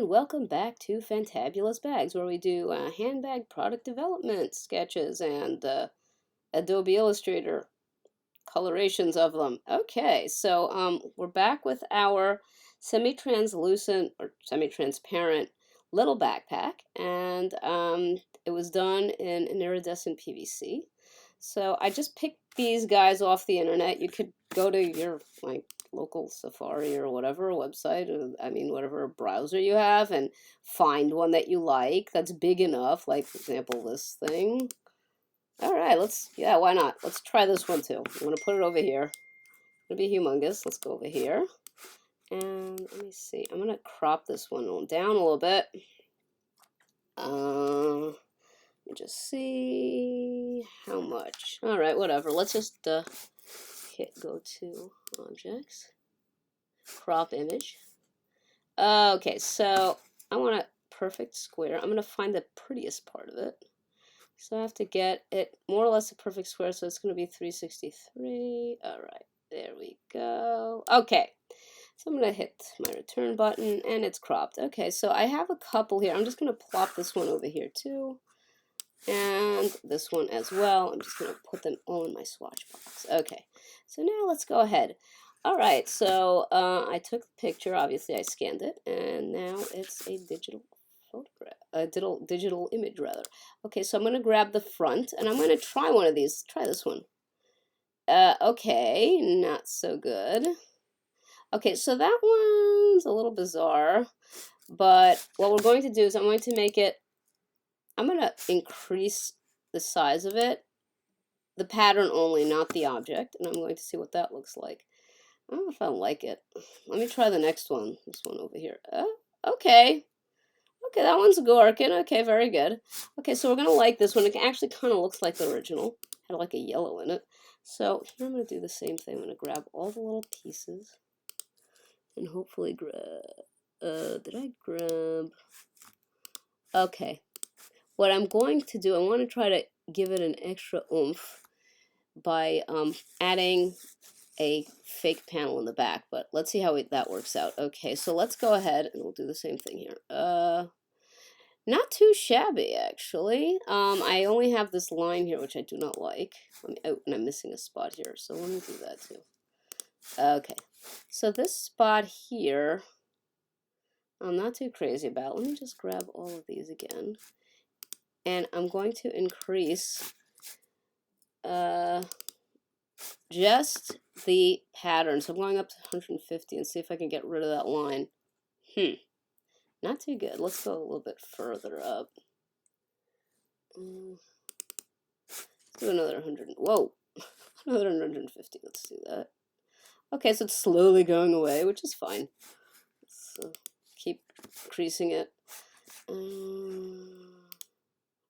and welcome back to Fantabulous Bags, where we do handbag product development sketches and Adobe Illustrator colorations of them. Okay, so we're back with our semi-translucent or semi-transparent little backpack, and it was done in an iridescent PVC. So I just picked these guys off the internet. You could go to your local Safari or whatever website, or, I mean whatever browser you have, and find one that you like that's big enough. Like for example, this thing. All right, yeah, why not? Let's try this one too. I'm gonna put it over here. It's gonna be humongous. Let's go over here, and let me see. I'm gonna crop this one down a little bit. Let me just see how much. All right, whatever. Let's just hit go to objects, crop image. Okay, so I want a perfect square. I'm gonna find the prettiest part of it. So I have to get it more or less a perfect square, so it's going to be 363. All right, there we go. Okay, so I'm going to hit my return button, and it's cropped. Okay, so I have a couple here. I'm just going to plop this one over here, too, and this one as well. I'm just going to put them all in my swatch box. Okay, so now let's go ahead. All right, so I took the picture. Obviously, I scanned it, and now it's a digital photograph, a digital image rather. Okay, so I'm gonna grab the front and I'm gonna try one of these. Try this one. Okay, not so good. Okay, so that one's a little bizarre, but what we're going to do is I'm going to make it, I'm gonna increase the size of it, the pattern only, not the object, and I'm going to see what that looks like. I don't know if I like it. Let me try the next one, this one over here. Okay. Okay, that one's a Gorkin. Okay, very good. Okay, so we're going to like this one. It actually kind of looks like the original. It had like a yellow in it. So here I'm going to do the same thing. I'm going to grab all the little pieces and hopefully grab... did I grab... Okay. What I'm going to do, I want to try to give it an extra oomph by adding a fake panel in the back. But let's see how that works out. Okay, so let's go ahead and we'll do the same thing here. Not too shabby, actually. I only have this line here, which I do not like. And I'm missing a spot here, so let me do that too. Okay, so this spot here, I'm not too crazy about. Let me just grab all of these again. And I'm going to increase just the pattern. So I'm going up to 150 and see if I can get rid of that line. Not too good. Let's go a little bit further up. Let's do another 100. Whoa, another 150. Let's do that. Okay, so it's slowly going away, which is fine. Let's keep increasing it.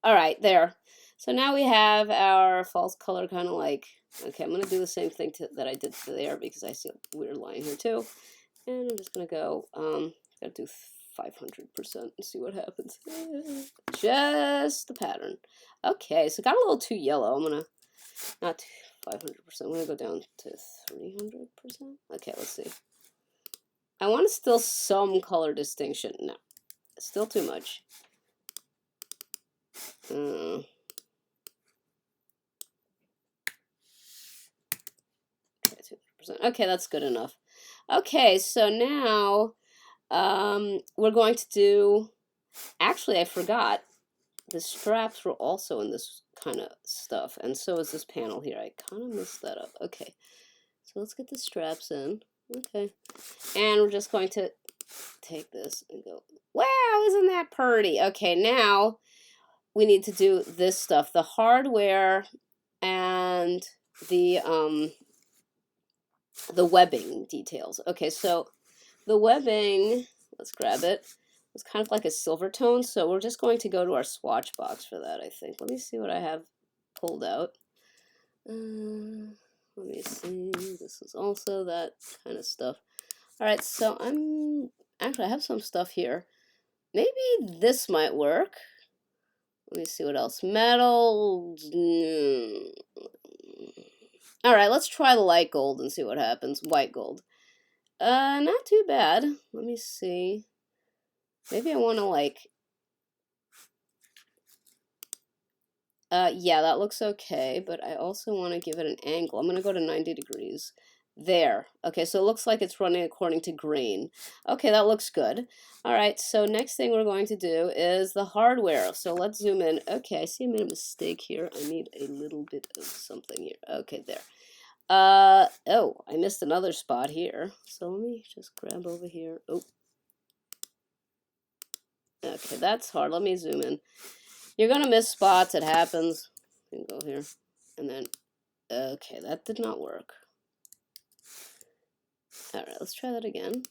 All right, there. So now we have our false color, kind of like. Okay, I'm gonna do the same thing that I did to there because I see a weird line here too. And I'm just gonna go. Gotta do 500% and see what happens. Just the pattern. Okay, so it got a little too yellow. I'm gonna not 500%. I'm gonna go down to 300%. Okay, let's see. I want still some color distinction. No, still too much. Okay, 200%. Okay, that's good enough. Okay, so now we're going to do, actually I forgot, the straps were also in this kind of stuff, and so is this panel here. I kind of messed that up. Okay, so let's get the straps in. Okay, and we're just going to take this and go, wow, isn't that pretty? Okay, now we need to do this stuff, the hardware and the webbing details. Okay, so the webbing, let's grab it. It's kind of like a silver tone, so we're just going to go to our swatch box for that, I think. Let me see what I have pulled out. Let me see. This is also that kind of stuff. All right, so I have some stuff here. Maybe this might work. Let me see what else. Metal. All right, let's try the light gold and see what happens. White gold. Not too bad. Let me see. maybe I want to like, yeah, that looks okay, but I also want to give it an angle. I'm going to go to 90 degrees. There. Okay, so it looks like it's running according to grain. Okay, that looks good. All right, so next thing we're going to do is the hardware. So let's zoom in. Okay, I see I made a mistake here. I need a little bit of something here. Okay, there. Oh, I missed another spot here. So let me just grab over here. Oh. Okay, that's hard. Let me zoom in. You're gonna miss spots. It happens. You can go here. And then, okay, that did not work. All right, let's try that again.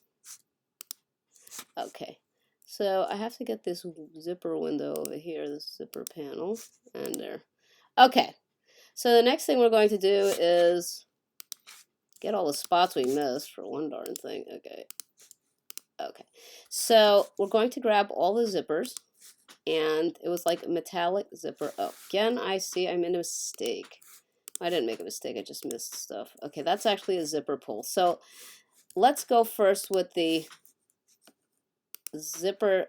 Okay, so I have to get this zipper window over here, this zipper panel, and there. Okay, so the next thing we're going to do is get all the spots we missed for one darn thing. Okay. Okay, so we're going to grab all the zippers, and it was like a metallic zipper. Oh, again, I see I made a mistake. I didn't make a mistake, I just missed stuff. Okay, that's actually a zipper pull. So let's go first with the zipper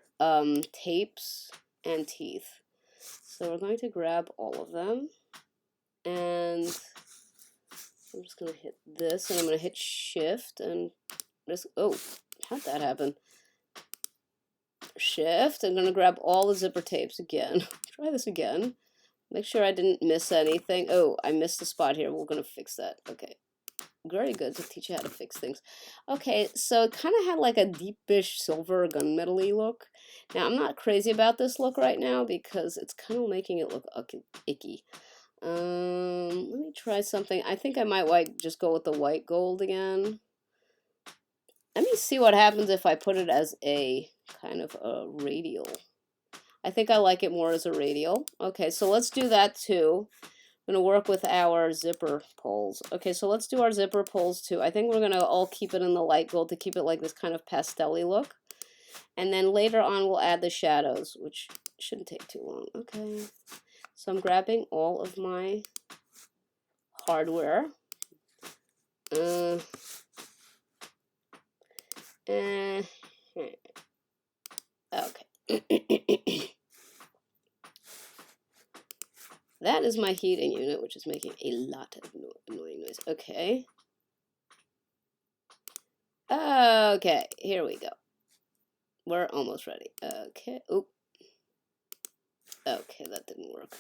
tapes and teeth. So we're going to grab all of them, and I'm just going to hit this, and I'm going to hit shift, and this, oh, how'd that happen? Shift, I'm going to grab all the zipper tapes again. Try this again. Make sure I didn't miss anything. Oh, I missed a spot here. We're going to fix that. Okay. Very good to teach you how to fix things. Okay, so it kind of had like a deepish silver gunmetal-y look. Now, I'm not crazy about this look right now because it's kind of making it look icky. Let me try something. I think I might just go with the white gold again. Let me see what happens if I put it as a kind of a radial. I think I like it more as a radial. Okay, so let's do that too. I'm going to work with our zipper pulls. Okay, so let's do our zipper pulls too. I think we're going to all keep it in the light gold to keep it like this kind of pastel-y look. And then later on we'll add the shadows, which shouldn't take too long. Okay, so I'm grabbing all of my hardware. Okay. That is my heating unit, which is making a lot of annoying noise. Okay. Okay, here we go. We're almost ready. Okay. Oop. Okay, that didn't work.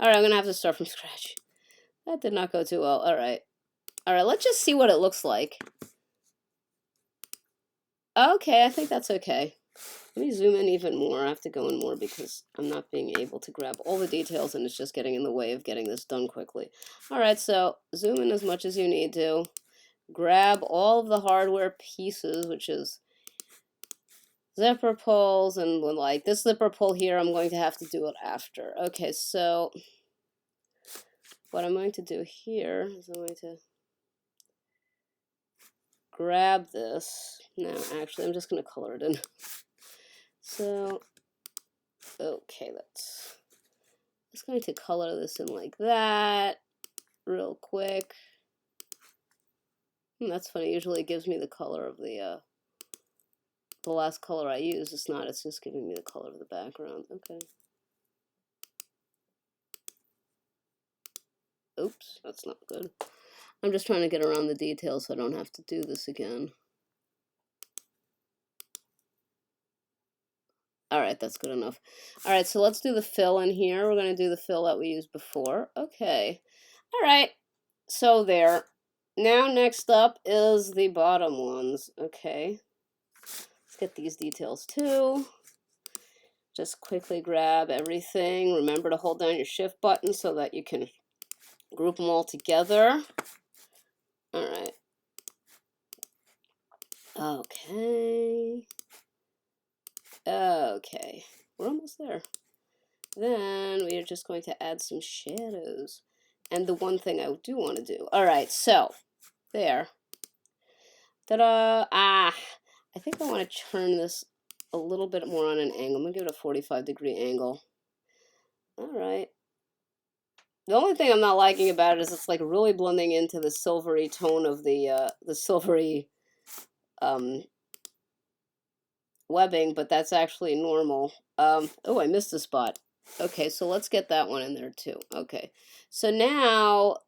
Alright, I'm gonna have to start from scratch. That did not go too well. Alright. Alright, let's just see what it looks like. Okay, I think that's okay. Let me zoom in even more. I have to go in more because I'm not being able to grab all the details and it's just getting in the way of getting this done quickly. Alright, so zoom in as much as you need to. Grab all of the hardware pieces, which is zipper pulls, and like this zipper pull here, I'm going to have to do it after. Okay, so what I'm going to do here is I'm going to grab this. No, actually, I'm just going to color it in. So, okay, that's just going to color this in like that real quick. That's funny. Usually it gives me the color of the last color I use. It's not. It's just giving me the color of the background. Okay. Oops, that's not good. I'm just trying to get around the details so I don't have to do this again. Alright, that's good enough. Alright, so let's do the fill in here. We're going to do the fill that we used before. Okay. Alright, so there. Now next up is the bottom ones. Okay. Let's get these details too. Just quickly grab everything. Remember to hold down your shift button so that you can group them all together. Alright. Okay. Okay. We're almost there. Then we are just going to add some shadows. And the one thing I do want to do. Alright, so there. Ta-da! Ah! I think I want to turn this a little bit more on an angle. I'm going to give it a 45-degree angle. Alright. The only thing I'm not liking about it is it's like really blending into the silvery tone of the silvery webbing, but that's actually normal. Oh, I missed a spot. Okay, so let's get that one in there too. Okay, so now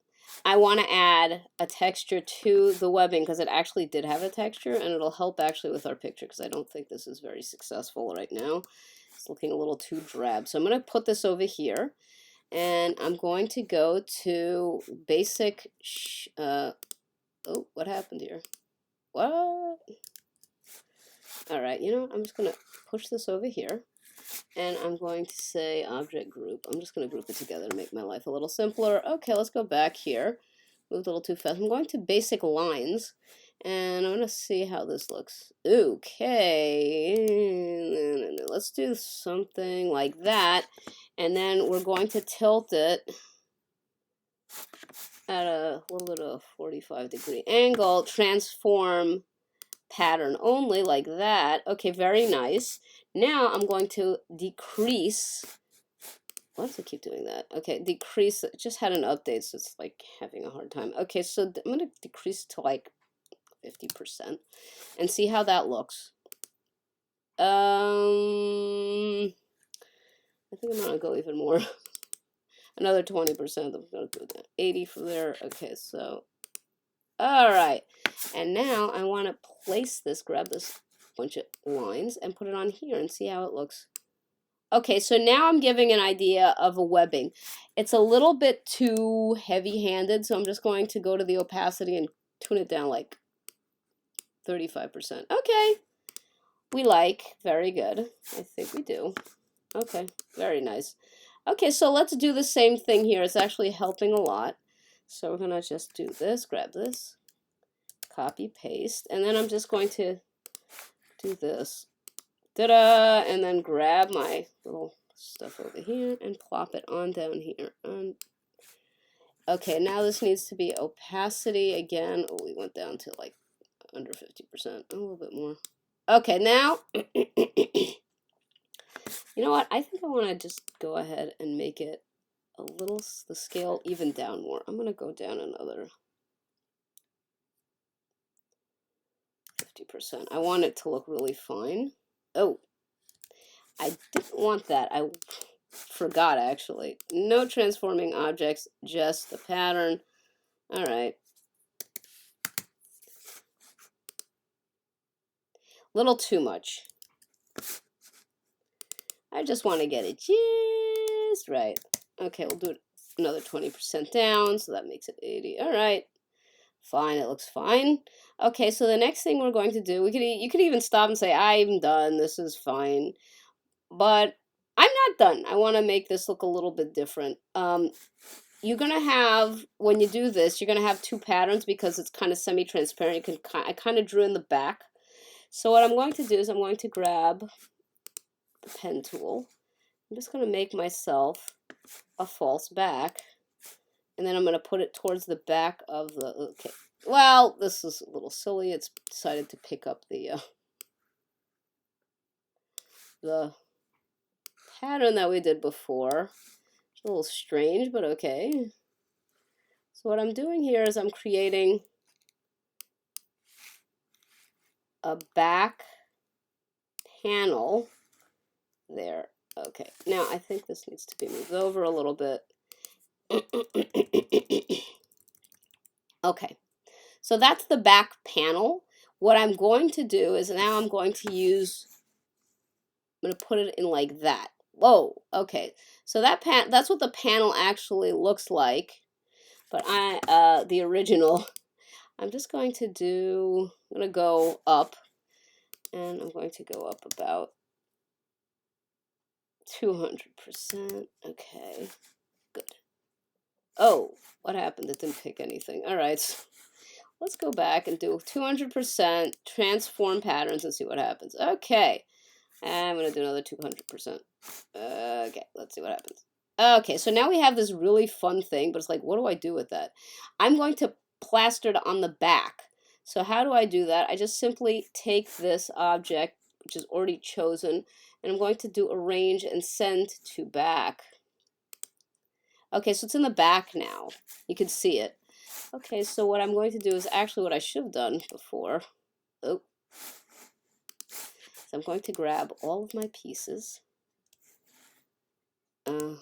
I want to add a texture to the webbing because it actually did have a texture, and it'll help actually with our picture because I don't think this is very successful right now. It's looking a little too drab. So I'm going to put this over here, and I'm going to go to basic, oh, what happened here? What? All right, you know what? I'm just going to push this over here. And I'm going to say object group. I'm just going to group it together to make my life a little simpler. Okay, let's go back here. Moved a little too fast. I'm going to basic lines. And I'm going to see how this looks. Okay. Let's do something like that. And then we're going to tilt it at a little bit of a 45-degree angle. Transform pattern only, like that. Okay, very nice. Now I'm going to decrease. Why does it keep doing that? Okay, decrease. It just had an update, so it's like having a hard time. Okay, so I'm going to decrease to like 50% and see how that looks. I think I'm going to go even more. Another 20%. I'm going to do that. 80 from there. Okay, so all right, and now I want to place this, grab this bunch of lines and put it on here and see how it looks. Okay, so now I'm giving an idea of a webbing. It's a little bit too heavy-handed, so I'm just going to go to the opacity and tune it down like 35%. Okay, we like, very good. I think we do. Okay, very nice. Okay, so let's do the same thing here. It's actually helping a lot. So we're gonna just do this, grab this, copy, paste, and then I'm just going to do this. Ta-da! And then grab my little stuff over here and plop it on down here. Okay, now this needs to be opacity again. Oh, we went down to like under 50%, a little bit more. Okay, now, you know what? I think I want to just go ahead and make it a little, the scale even down more. I'm going to go down another 50%. I want it to look really fine. Oh, I didn't want that. I forgot, actually. No transforming objects, just the pattern. All right. Little too much. I just want to get it just right. Okay, we'll do it another 20% down, so that makes it 80. All right. Fine, it looks fine. Okay, so the next thing we're going to do, you could even stop and say, I'm done, this is fine. But I'm not done. I want to make this look a little bit different. You're going to have, when you do this, you're going to have two patterns because it's kind of semi-transparent. I kind of drew in the back. So what I'm going to do is I'm going to grab the pen tool. I'm just going to make myself a false back. And then I'm going to put it towards the back of the, okay. Well, this is a little silly. It's decided to pick up the pattern that we did before. It's a little strange, but okay. So what I'm doing here is I'm creating a back panel there. Okay, now I think this needs to be moved over a little bit. Okay, so that's the back panel. What I'm going to do is now I'm going to use, I'm going to put it in like that. Whoa, okay. So that's what the panel actually looks like. But the original, I'm just going to do, I'm going to go up, and I'm going to go up about 200%. Okay, good. Oh, what happened? It didn't pick anything. All right, so let's go back and do 200%, transform patterns, and see what happens. Okay, I'm going to do another 200%. Okay, let's see what happens. Okay, so now we have this really fun thing, but it's like, what do I do with that? I'm going to plaster it on the back. So how do I do that? I just simply take this object, which is already chosen, and I'm going to do arrange and send to back. Okay, so it's in the back now. You can see it. Okay, so what I'm going to do is actually what I should have done before. Oh. So I'm going to grab all of my pieces. And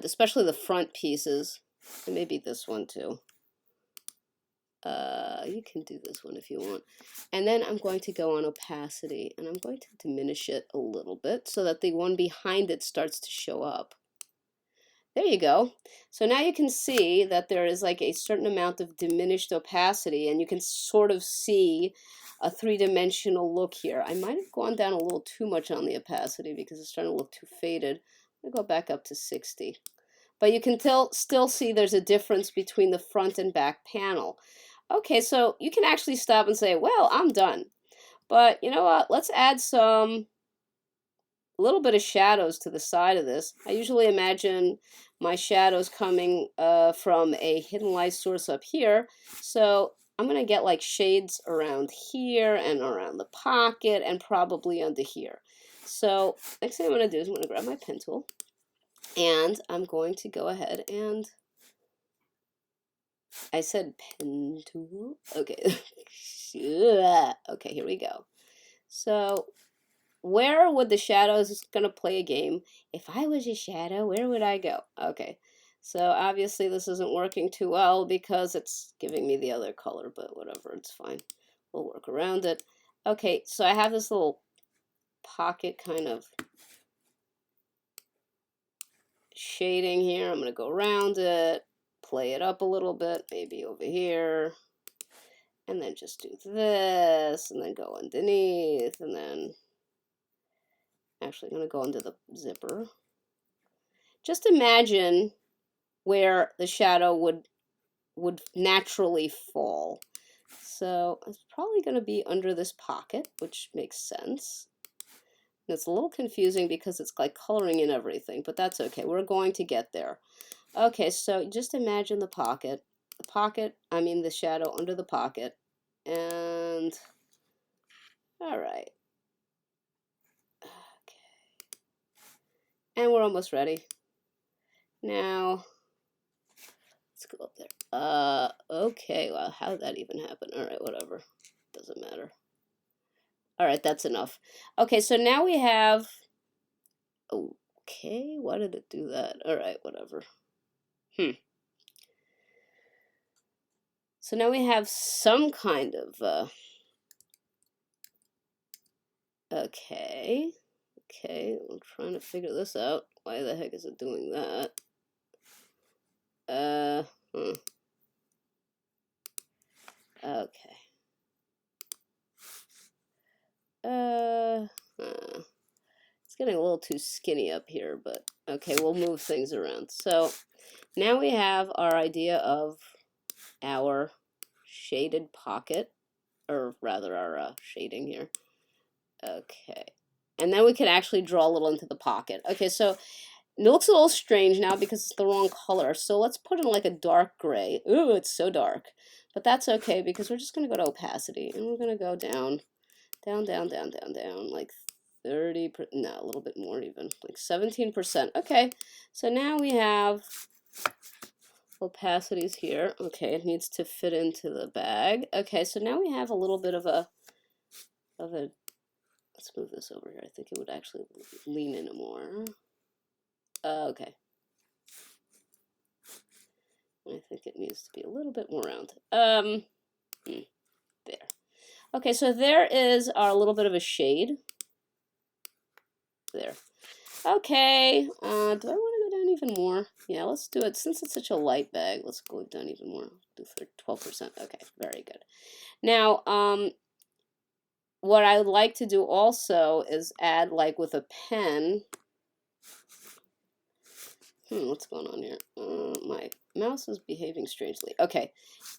especially the front pieces, and maybe this one too. You can do this one if you want. And then I'm going to go on opacity, and I'm going to diminish it a little bit so that the one behind it starts to show up. There you go. So now you can see that there is like a certain amount of diminished opacity, and you can sort of see a three-dimensional look here. I might have gone down a little too much on the opacity because it's starting to look too faded. I'm going to go back up to 60. But you can still see there's a difference between the front and back panel. Okay, so you can actually stop and say, well, I'm done. But you know what? Let's add a little bit of shadows to the side of this. I usually imagine my shadows coming from a hidden light source up here. So I'm going to get like shades around here and around the pocket and probably under here. So next thing I'm going to do is I'm going to grab my pen tool. And I'm going to go ahead and, I said pen tool? Okay. Okay, here we go. So where would the shadows going to play a game? If I was a shadow, where would I go? Okay. So obviously this isn't working too well because it's giving me the other color, but whatever, it's fine. We'll work around it. Okay, so I have this little pocket kind of shading here. I'm going to go around it, play it up a little bit, maybe over here, and then just do this, and then go underneath, and then actually I'm going to go under the zipper. Just imagine where the shadow would naturally fall. So it's probably going to be under this pocket, which makes sense. And it's a little confusing because it's like coloring in everything, but that's okay. We're going to get there. Okay, so just imagine the pocket. The shadow under the pocket. And, all right. Okay. And we're almost ready. Now, let's go up there. Okay, well, how did that even happen? All right, whatever. Doesn't matter. All right, that's enough. Okay, so now we have, okay, why did it do that? All right, whatever. So now we have some kind of, okay, I'm trying to figure this out. Why the heck is it doing that? Okay. It's getting a little too skinny up here, but okay, we'll move things around. So now we have our idea of our shaded pocket, or rather our shading here. Okay. And then we can actually draw a little into the pocket. Okay, so it looks a little strange now because it's the wrong color. So let's put in like a dark gray. Ooh, it's so dark. But that's okay because we're just going to go to opacity. And we're going to go down, like 30%, no, a little bit more even, like 17%. Okay, so now we have opacities here. Okay, it needs to fit into the bag. Okay, so now we have a little bit of a, let's move this over here. I think it would actually lean in more. Okay. I think it needs to be a little bit more round. There. Okay, so there is our little bit of a shade. There. Okay, do I want to go down even more? Yeah, let's do it. Since it's such a light bag, let's go down even more. Do 12%. Okay, very good. Now, what I would like to do also is add, like with a pen. What's going on here? My mouse is behaving strangely. Okay,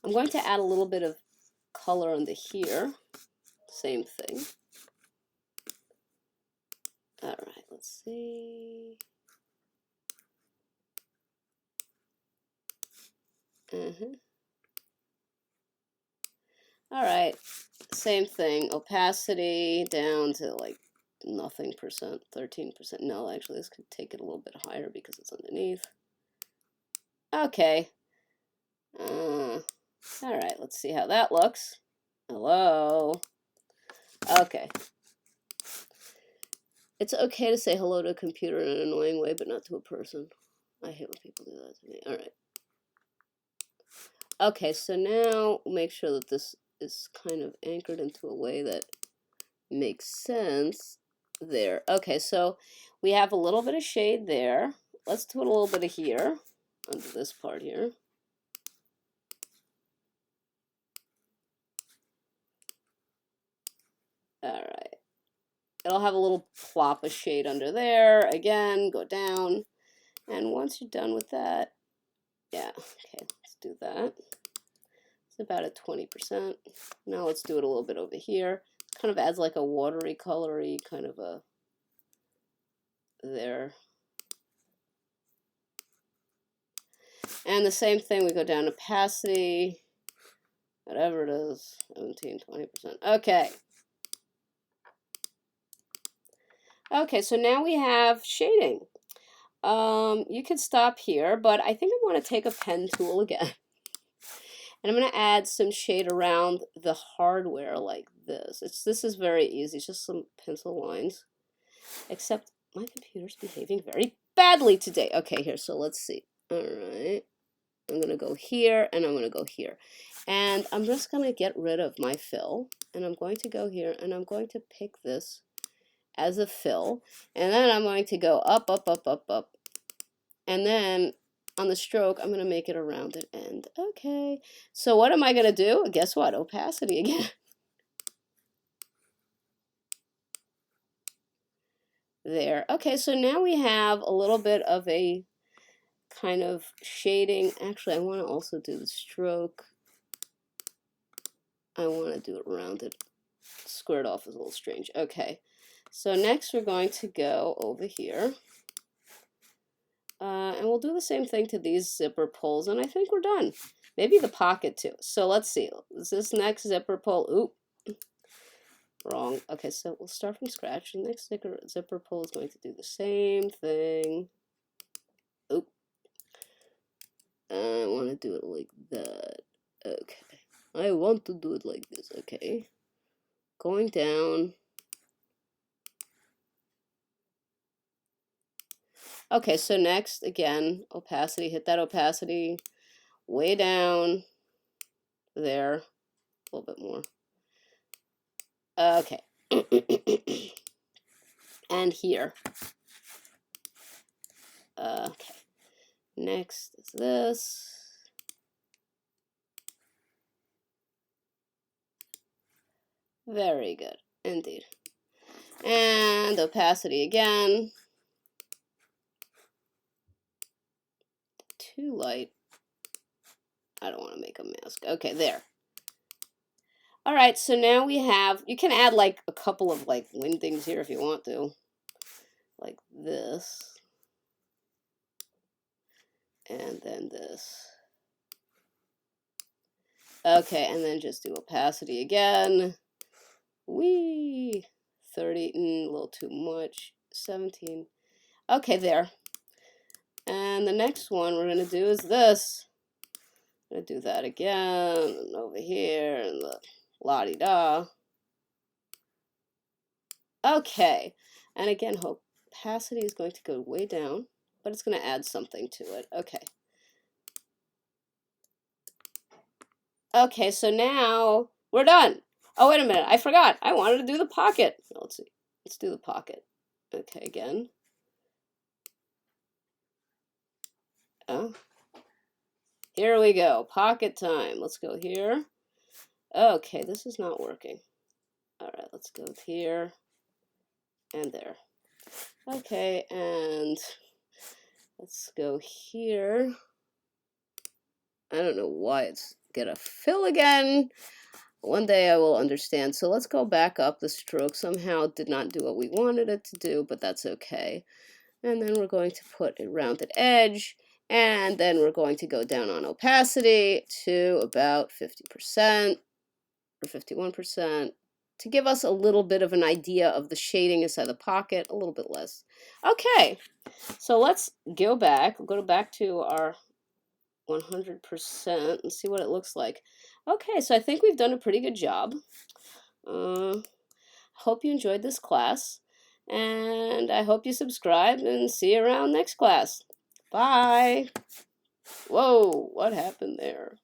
I'm going to add a little bit of color under here. Same thing. All right, let's see. All right, same thing. Opacity down to like nothing percent, 13%. No, actually, this could take it a little bit higher because it's underneath. Okay. All right, let's see how that looks. Hello. Okay. It's okay to say hello to a computer in an annoying way, but not to a person. I hate when people do that to me. All right. Okay, so now make sure that this is kind of anchored into a way that makes sense there. Okay, so we have a little bit of shade there. Let's do it a little bit of here, under this part here. All right. It'll have a little plop of shade under there. Again, go down. And once you're done with that, yeah, okay, let's do that. It's about at 20%. Now let's do it a little bit over here. Kind of adds like a watery, colory kind of a there. And the same thing, we go down opacity, whatever it is, 17, 20%. Okay. Okay, so now we have shading. You could stop here, but I think I want to take a pen tool again. And I'm going to add some shade around the hardware like this. This is very easy, it's just some pencil lines. Except my computer's behaving very badly today. Okay, here, so let's see. All right. I'm going to go here, and I'm going to go here. And I'm just going to get rid of my fill. And I'm going to go here, and I'm going to pick this as a fill. And then I'm going to go up, up, up, up, up. And then on the stroke, I'm going to make it a rounded end. Okay. So what am I going to do? Guess what? Opacity again. There. Okay, so now we have a little bit of a kind of shading. Actually, I want to also do the stroke. I want to do it rounded. Squared off is a little strange. Okay, so next we're going to go over here. And we'll do the same thing to these zipper pulls, and I think we're done. Maybe the pocket too. So let's see. Is this next zipper pull? Oop, wrong. Okay, so we'll start from scratch. The next zipper pull is going to do the same thing. Oop. I want to do it like that. Okay. I want to do it like this. Okay. Going down. Okay, so next, again, opacity. Hit that opacity way down there. A little bit more. Okay. And here. Okay. Next is this. Very good, indeed. And opacity again. Too light. I don't want to make a mask. Okay, there. All right, so now we have, you can add like a couple of like wingdings here if you want to. Like this. And then this. Okay, and then just do opacity again. Whee! 30, a little too much. 17. Okay, there. And the next one we're going to do is this. I'm going to do that again. And over here, and the la-di-da. Okay. And again, opacity is going to go way down, but it's going to add something to it. Okay. Okay, so now we're done. Oh, wait a minute. I forgot. I wanted to do the pocket. Let's see. Let's do the pocket. Okay, again. Oh. Here we go. Pocket time. Let's go here. Okay, this is not working. All right, let's go here and there. Okay, and let's go here. I don't know why it's gonna fill again. One day I will understand. So let's go back up. The stroke somehow did not do what we wanted it to do, but that's okay. And then we're going to put a rounded edge, and then we're going to go down on opacity to about 50% or 51% to give us a little bit of an idea of the shading inside the pocket, a little bit less. Okay, so let's go back. We'll go back to our 100% and see what it looks like. Okay, so I think we've done a pretty good job. Hope you enjoyed this class, and I hope you subscribe, and see you around next class. Bye. Whoa, what happened there?